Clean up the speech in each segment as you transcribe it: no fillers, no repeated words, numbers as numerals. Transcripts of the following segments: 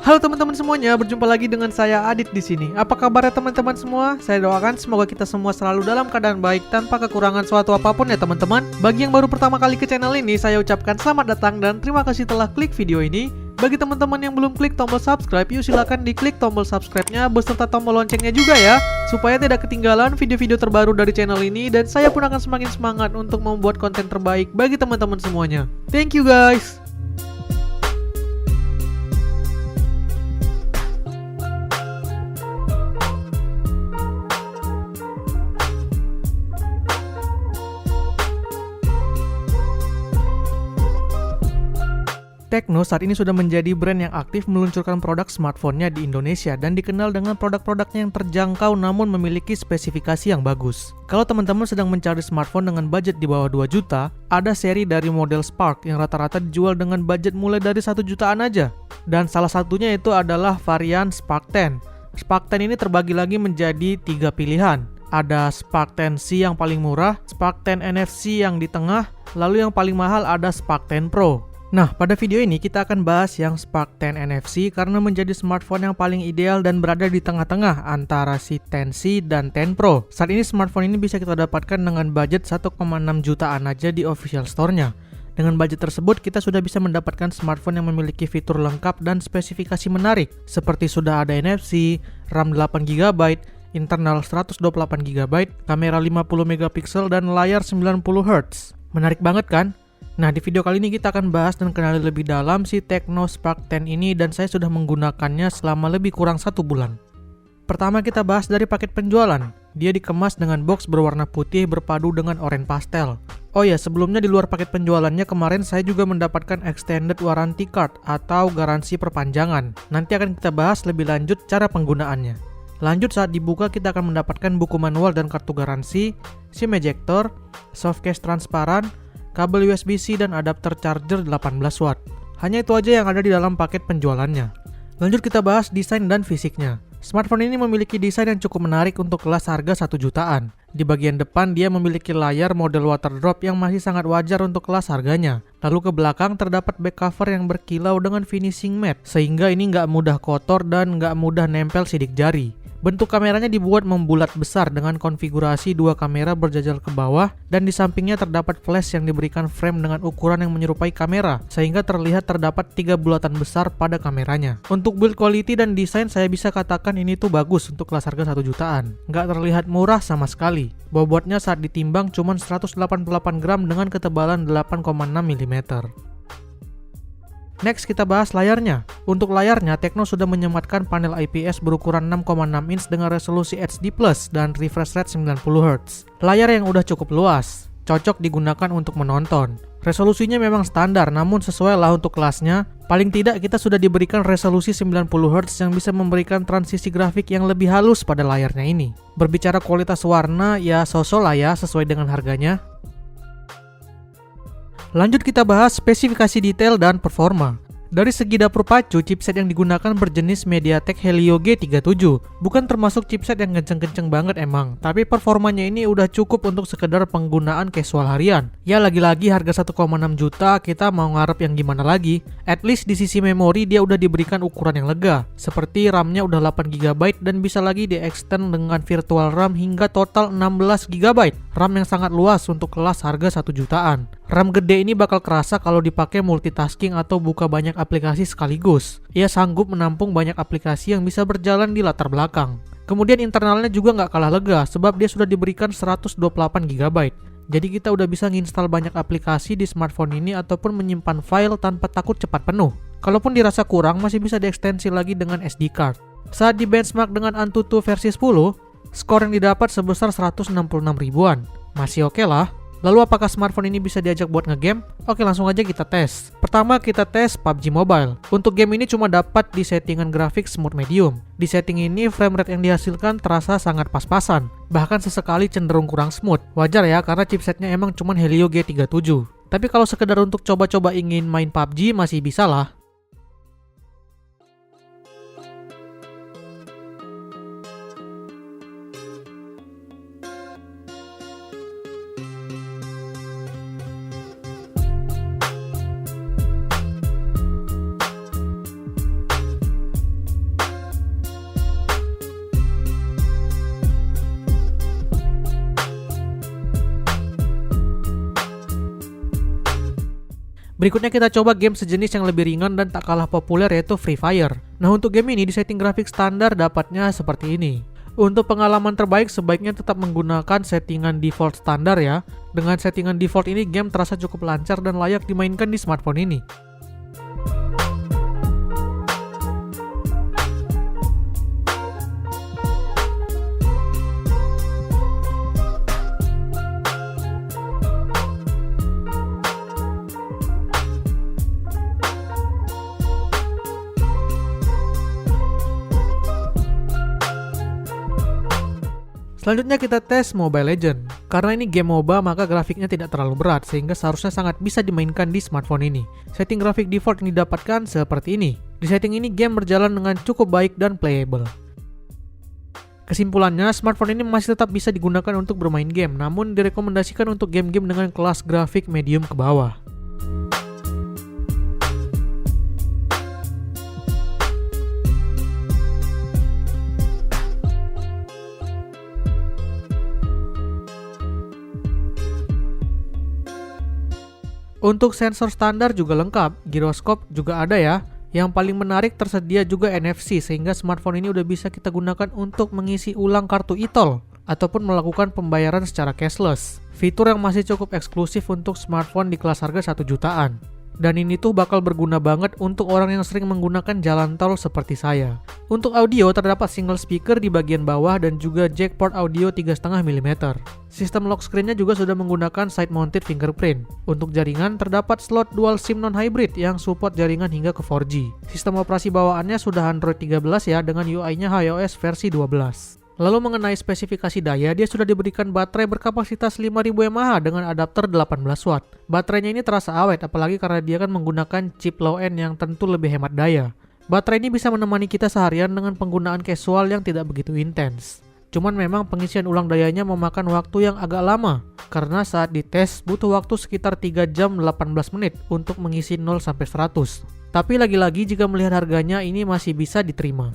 Halo teman-teman semuanya, berjumpa lagi dengan saya Adit di sini. Apa kabarnya teman-teman semua? Saya doakan semoga kita semua selalu dalam keadaan baik tanpa kekurangan suatu apapun ya teman-teman. Bagi yang baru pertama kali ke channel ini, saya ucapkan selamat datang dan terima kasih telah klik video ini. Bagi teman-teman yang belum klik tombol subscribe, yuk silakan diklik tombol subscribe-nya beserta tombol loncengnya juga ya, supaya tidak ketinggalan video-video terbaru dari channel ini dan saya pun akan semakin semangat untuk membuat konten terbaik bagi teman-teman semuanya. Thank you guys. Tecno saat ini sudah menjadi brand yang aktif meluncurkan produk smartphone-nya di Indonesia dan dikenal dengan produk-produknya yang terjangkau namun memiliki spesifikasi yang bagus. Kalau teman-teman sedang mencari smartphone dengan budget di bawah 2 juta, ada seri dari model Spark yang rata-rata dijual dengan budget mulai dari 1 jutaan aja. Dan salah satunya itu adalah varian Spark 10. Spark 10 ini terbagi lagi menjadi 3 pilihan. Ada Spark 10C yang paling murah, Spark 10 NFC yang di tengah, lalu yang paling mahal ada Spark 10 Pro. Nah, pada video ini kita akan bahas yang Spark 10 NFC karena menjadi smartphone yang paling ideal dan berada di tengah-tengah antara si 10C dan 10 Pro. Saat ini smartphone ini bisa kita dapatkan dengan budget 1,6 jutaan aja di official store-nya. Dengan budget tersebut kita sudah bisa mendapatkan smartphone yang memiliki fitur lengkap dan spesifikasi menarik seperti sudah ada NFC, RAM 8GB, internal 128GB, kamera 50MP dan layar 90Hz. Menarik banget kan? Nah, di video kali ini kita akan bahas dan kenali lebih dalam si Tecno Spark 10 ini dan saya sudah menggunakannya selama lebih kurang 1 bulan. Pertama kita bahas dari paket penjualan. Dia dikemas dengan box berwarna putih berpadu dengan oranye pastel. Oh ya, sebelumnya di luar paket penjualannya kemarin saya juga mendapatkan extended warranty card atau garansi perpanjangan. Nanti akan kita bahas lebih lanjut cara penggunaannya. Lanjut, saat dibuka kita akan mendapatkan buku manual dan kartu garansi, SIM ejector, softcase transparan, kabel USB-C dan adapter charger 18 watt. Hanya itu aja yang ada di dalam paket penjualannya. Lanjut kita bahas desain dan fisiknya. Smartphone ini memiliki desain yang cukup menarik untuk kelas harga 1 jutaan. Di bagian depan dia memiliki layar model waterdrop yang masih sangat wajar untuk kelas harganya. Lalu ke belakang terdapat back cover yang berkilau dengan finishing matte, sehingga ini nggak mudah kotor dan nggak mudah nempel sidik jari. Bentuk kameranya dibuat membulat besar dengan konfigurasi 2 kamera berjajar ke bawah dan di sampingnya terdapat flash yang diberikan frame dengan ukuran yang menyerupai kamera sehingga terlihat terdapat 3 bulatan besar pada kameranya. Untuk build quality dan desain saya bisa katakan ini tuh bagus untuk kelas harga 1 jutaan. Nggak terlihat murah sama sekali. Bobotnya saat ditimbang cuma 188 gram dengan ketebalan 8,6 mm. Next kita bahas layarnya. Untuk layarnya, Tecno sudah menyematkan panel IPS berukuran 6,6 inch dengan resolusi HD+ dan refresh rate 90Hz. Layar yang udah cukup luas, cocok digunakan untuk menonton. Resolusinya memang standar, namun sesuai lah untuk kelasnya. Paling tidak kita sudah diberikan resolusi 90Hz yang bisa memberikan transisi grafik yang lebih halus pada layarnya ini. Berbicara kualitas warna, ya so-so lah ya sesuai dengan harganya. Lanjut kita bahas spesifikasi detail dan performa. Dari segi dapur pacu, chipset yang digunakan berjenis MediaTek Helio G37. Bukan termasuk chipset yang kenceng-kenceng banget emang, tapi performanya ini udah cukup untuk sekedar penggunaan casual harian. Ya lagi-lagi harga 1,6 juta, kita mau ngarep yang gimana lagi? At least di sisi memori dia udah diberikan ukuran yang lega. Seperti RAM-nya udah 8GB dan bisa lagi di-extend dengan virtual RAM hingga total 16GB. RAM yang sangat luas untuk kelas harga 1 jutaan. RAM gede ini bakal kerasa kalau dipakai multitasking atau buka banyak aplikasi sekaligus. Ia sanggup menampung banyak aplikasi yang bisa berjalan di latar belakang. Kemudian internalnya juga nggak kalah lega sebab dia sudah diberikan 128GB. Jadi kita udah bisa nginstal banyak aplikasi di smartphone ini ataupun menyimpan file tanpa takut cepat penuh. Kalaupun dirasa kurang masih bisa diekstensi lagi dengan SD card. Saat di benchmark dengan Antutu versi 10, skor yang didapat sebesar 166 ribuan. Masih oke lah. Lalu apakah smartphone ini bisa diajak buat ngegame? Oke, langsung aja kita tes. Pertama kita tes PUBG Mobile. Untuk game ini cuma dapat di settingan grafik smooth medium. Di setting ini frame rate yang dihasilkan terasa sangat pas-pasan. Bahkan sesekali cenderung kurang smooth. Wajar ya karena chipsetnya emang cuma Helio G37. Tapi kalau sekedar untuk coba-coba ingin main PUBG masih bisa lah. Berikutnya kita coba game sejenis yang lebih ringan dan tak kalah populer yaitu Free Fire. Nah untuk game ini di setting grafik standar dapatnya seperti ini. Untuk pengalaman terbaik sebaiknya tetap menggunakan settingan default standar ya. Dengan settingan default ini game terasa cukup lancar dan layak dimainkan di smartphone ini. Selanjutnya kita tes Mobile Legends. Karena ini game MOBA maka grafiknya tidak terlalu berat sehingga seharusnya sangat bisa dimainkan di smartphone ini. Setting grafik default yang didapatkan seperti ini. Di setting ini game berjalan dengan cukup baik dan playable. Kesimpulannya, smartphone ini masih tetap bisa digunakan untuk bermain game, namun direkomendasikan untuk game-game dengan kelas grafik medium ke bawah. Untuk sensor standar juga lengkap, giroskop juga ada ya. Yang paling menarik tersedia juga NFC sehingga smartphone ini udah bisa kita gunakan untuk mengisi ulang kartu e-tol ataupun melakukan pembayaran secara cashless. Fitur yang masih cukup eksklusif untuk smartphone di kelas harga 1 jutaan. Dan ini tuh bakal berguna banget untuk orang yang sering menggunakan jalan tol seperti saya. Untuk audio terdapat single speaker di bagian bawah dan juga jack port audio 3,5 mm. Sistem lock screen-nya juga sudah menggunakan side mounted fingerprint. Untuk jaringan terdapat slot dual SIM non-hybrid yang support jaringan hingga ke 4G. Sistem operasi bawaannya sudah Android 13 ya dengan UI-nya iOS versi 12. Lalu mengenai spesifikasi daya, dia sudah diberikan baterai berkapasitas 5000 mAh dengan adapter 18 watt. Baterainya ini terasa awet, apalagi karena dia kan menggunakan chip low-end yang tentu lebih hemat daya. Baterai ini bisa menemani kita seharian dengan penggunaan casual yang tidak begitu intens. Cuman memang pengisian ulang dayanya memakan waktu yang agak lama, karena saat dites butuh waktu sekitar 3 jam 18 menit untuk mengisi 0-100. Tapi lagi-lagi jika melihat harganya ini masih bisa diterima.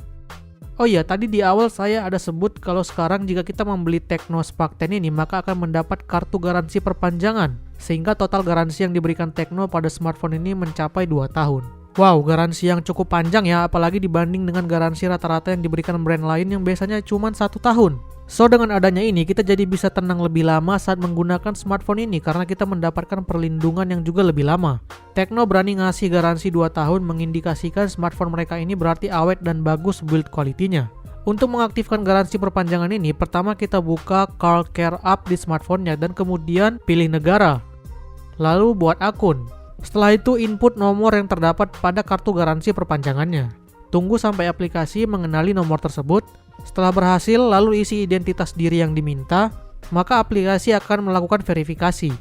Oh iya, tadi di awal saya ada sebut kalau sekarang jika kita membeli Tecno Spark 10 ini maka akan mendapat kartu garansi perpanjangan. Sehingga total garansi yang diberikan Tecno pada smartphone ini mencapai 2 tahun. Wow, garansi yang cukup panjang ya, apalagi dibanding dengan garansi rata-rata yang diberikan brand lain yang biasanya cuma 1 tahun. So dengan adanya ini kita jadi bisa tenang lebih lama saat menggunakan smartphone ini karena kita mendapatkan perlindungan yang juga lebih lama. Tecno berani ngasih garansi 2 tahun mengindikasikan smartphone mereka ini berarti awet dan bagus build quality-nya. Untuk mengaktifkan garansi perpanjangan ini, pertama kita buka Car Care app di smartphone-nya dan kemudian pilih negara. Lalu buat akun. Setelah itu input nomor yang terdapat pada kartu garansi perpanjangannya. Tunggu sampai aplikasi mengenali nomor tersebut. Setelah berhasil, lalu isi identitas diri yang diminta, maka aplikasi akan melakukan verifikasi.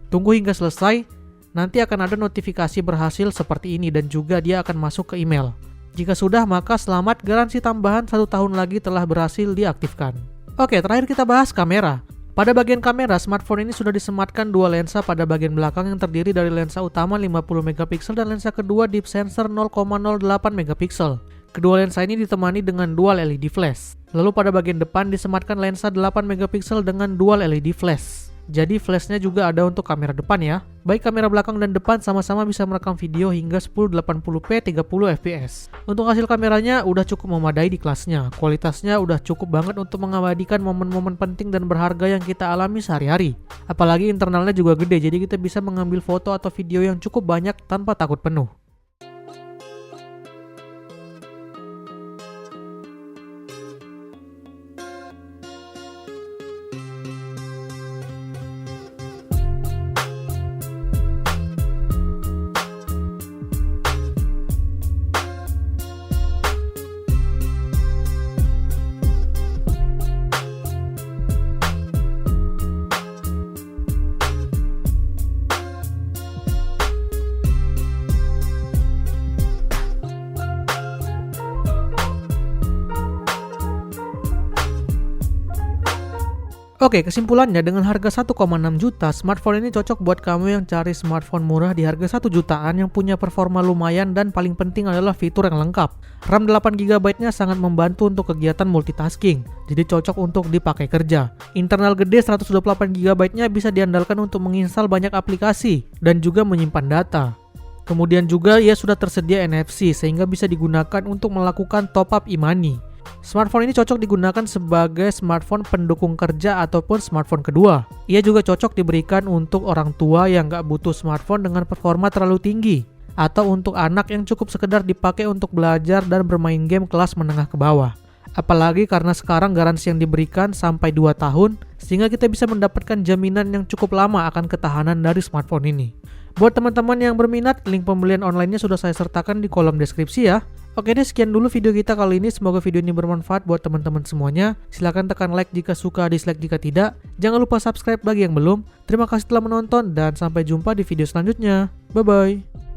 Tunggu hingga selesai, nanti akan ada notifikasi berhasil seperti ini dan juga dia akan masuk ke email. Jika sudah, maka selamat, garansi tambahan 1 tahun lagi telah berhasil diaktifkan. Oke, terakhir kita bahas kamera. Pada bagian kamera, smartphone ini sudah disematkan 2 lensa pada bagian belakang yang terdiri dari lensa utama 50 MP dan lensa kedua deep sensor 0,08 MP. Kedua lensa ini ditemani dengan dual LED flash. Lalu pada bagian depan disematkan lensa 8 MP dengan dual LED flash. Jadi flashnya juga ada untuk kamera depan ya. Baik kamera belakang dan depan sama-sama bisa merekam video hingga 1080p 30fps. Untuk hasil kameranya udah cukup memadai di kelasnya. Kualitasnya udah cukup banget untuk mengabadikan momen-momen penting dan berharga yang kita alami sehari-hari. Apalagi internalnya juga gede, jadi kita bisa mengambil foto atau video yang cukup banyak tanpa takut penuh. Oke, kesimpulannya dengan harga 1,6 juta, smartphone ini cocok buat kamu yang cari smartphone murah di harga 1 jutaan yang punya performa lumayan dan paling penting adalah fitur yang lengkap. RAM 8GB-nya sangat membantu untuk kegiatan multitasking, jadi cocok untuk dipakai kerja. Internal gede 128GB-nya bisa diandalkan untuk menginstal banyak aplikasi dan juga menyimpan data. Kemudian juga ia sudah tersedia NFC sehingga bisa digunakan untuk melakukan top up e-money. Smartphone ini cocok digunakan sebagai smartphone pendukung kerja ataupun smartphone kedua. Ia juga cocok diberikan untuk orang tua yang nggak butuh smartphone dengan performa terlalu tinggi, atau untuk anak yang cukup sekedar dipakai untuk belajar dan bermain game kelas menengah ke bawah. Apalagi karena sekarang garansi yang diberikan sampai 2 tahun, sehingga kita bisa mendapatkan jaminan yang cukup lama akan ketahanan dari smartphone ini. Buat teman-teman yang berminat, link pembelian online-nya sudah saya sertakan di kolom deskripsi ya. Oke deh, sekian dulu video kita kali ini. Semoga video ini bermanfaat buat teman-teman semuanya. Silahkan tekan like jika suka, dislike jika tidak. Jangan lupa subscribe bagi yang belum. Terima kasih telah menonton dan sampai jumpa di video selanjutnya. Bye-bye.